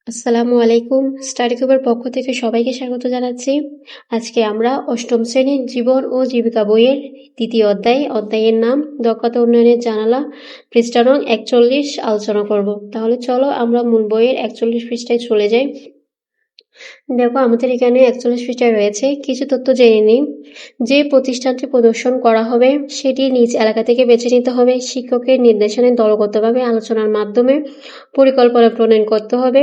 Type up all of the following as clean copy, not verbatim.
আসসালামু আলাইকুম। স্টাডি কিউবের পক্ষ থেকে সবাইকে স্বাগত জানাচ্ছি। আজকে আমরা অষ্টম শ্রেণীর জীবন ও জীবিকা বইয়ের দ্বিতীয় অধ্যায়ের নাম দক্ষতা উন্নয়নের জানালা, পৃষ্ঠা নং 41 আলোচনা করব। তাহলে চলো আমরা মূল বইয়ের 41 পৃষ্ঠায় চলে যাই। দেখো, আমাদের এখানে 41 পৃষ্ঠায় রয়েছে কিছু তথ্য জেনে নিই। যে প্রতিষ্ঠানটি প্রদর্শন করা হবে সেটি নিজ এলাকা থেকে বেছে নিতে হবে। শিক্ষকের নির্দেশনায় দলগতভাবে আলোচনার মাধ্যমে পরিকল্পনা প্রণয়ন করতে হবে।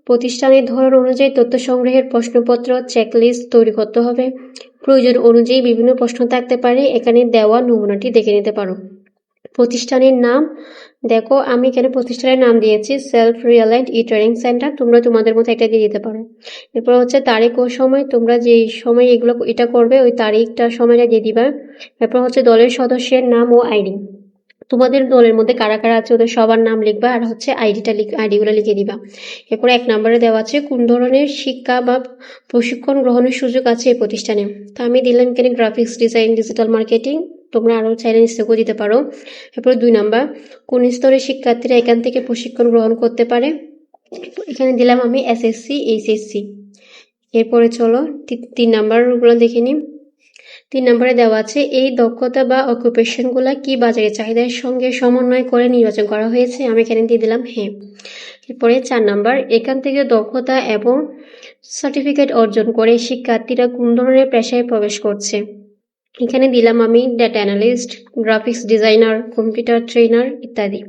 প্রতিষ্ঠানের ধরন অনুযায়ী তথ্য সংগ্রহের প্রশ্নপত্র চেকলিস্ট তৈরি করতে হবে। প্রয়োজন অনুযায়ী বিভিন্ন প্রশ্ন থাকতে পারে, এখানে দেওয়া নমুনাটি দেখে নিতে পারো। প্রতিষ্ঠানের নাম দেখো, আমি এখানে প্রতিষ্ঠানের নাম দিয়েছি সেলফ রিয়ালাইন্ড ই ট্রেনিং সেন্টার, তোমরা তোমাদের মতো একটা দিয়ে দিতে পারো। এরপর হচ্ছে তারিখ ও সময়, তোমরা যে সময় এটা করবে ওই তারিখটা সময়টা দিয়ে দিবা। এরপর হচ্ছে দলের সদস্যের নাম ও আইডি, তোমাদের দলের মধ্যে কারা কারা আছে ওদের সবার নাম লিখবা আর হচ্ছে আইডিগুলো লিখে দিবা। এরপর 1 নম্বরে দেওয়া আছে কোন ধরনের শিক্ষা বা প্রশিক্ষণ গ্রহণের সুযোগ আছে এই প্রতিষ্ঠানে। তো আমি দিলাম এখানে গ্রাফিক্স ডিজাইন, ডিজিটাল মার্কেটিং, তোমরা আরো চাইলে নিশ্চয় দিতে পারো। এরপর 2 নম্বর, কোন স্তরের শিক্ষার্থীরা এখান থেকে প্রশিক্ষণ গ্রহণ করতে পারে, এখানে দিলাম আমি এসএসসি এইচএসসি। এরপরে চলো 3 নাম্বার গুলো দেখে নিই। 3 নম্বরে দেওয়া আছে এই দক্ষতা বা অকুপেশনগুলো কি বাজারের চাহিদার সঙ্গে সমন্বয় করে নির্বাচন করা হয়েছে, আমি এখানে দিয়ে দিলাম হ্যাঁ। এরপরে 4 নাম্বার, এখান থেকে দক্ষতা এবং সার্টিফিকেট অর্জন করে শিক্ষার্থীরা কোন ধরনের পেশায় প্রবেশ করছে, এখানে দিলাম আমি data analyst, graphics designer, computer trainer ইত্যাদি।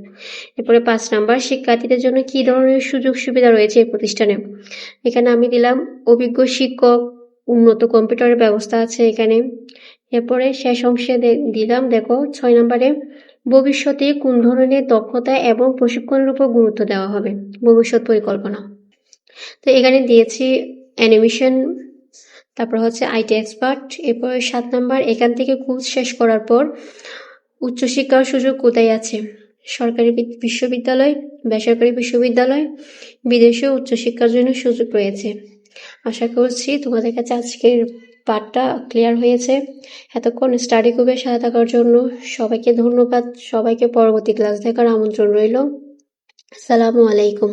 এরপরে 5 নাম্বার, শিক্ষার্থীদের জন্য কি ধরনের সুযোগ সুবিধা রয়েছে এই প্রতিষ্ঠানে, এখানে আমি দিলাম অভিজ্ঞ শিক্ষক, উন্নত কম্পিউটারের ব্যবস্থা আছে এখানে। এরপরে শেষ অংশে দিলাম দেখো 6 নম্বরে, ভবিষ্যতে কোন ধরনের দক্ষতা এবং প্রশিক্ষণের উপর গুরুত্ব দেওয়া হবে, ভবিষ্যৎ পরিকল্পনা। তো এখানে দিয়েছি অ্যানিমেশন, তারপর হচ্ছে আইটি এক্সপার্ট। এরপর 7 নাম্বার, এখান থেকে কোর্স শেষ করার পর উচ্চশিক্ষার সুযোগ কোথায় আছে, সরকারি বিশ্ববিদ্যালয়, বেসরকারি বিশ্ববিদ্যালয়, বিদেশে উচ্চশিক্ষার জন্য সুযোগ রয়েছে। আশা করছি তোমাদের কাছে আজকের পাঠটা ক্লিয়ার হয়েছে। এতক্ষণ স্টাডি গ্রুপে সাথে থাকার জন্য সবাইকে ধন্যবাদ। সবাইকে পরবর্তী ক্লাস দেখার আমন্ত্রণ রইল। আসসালামু আলাইকুম।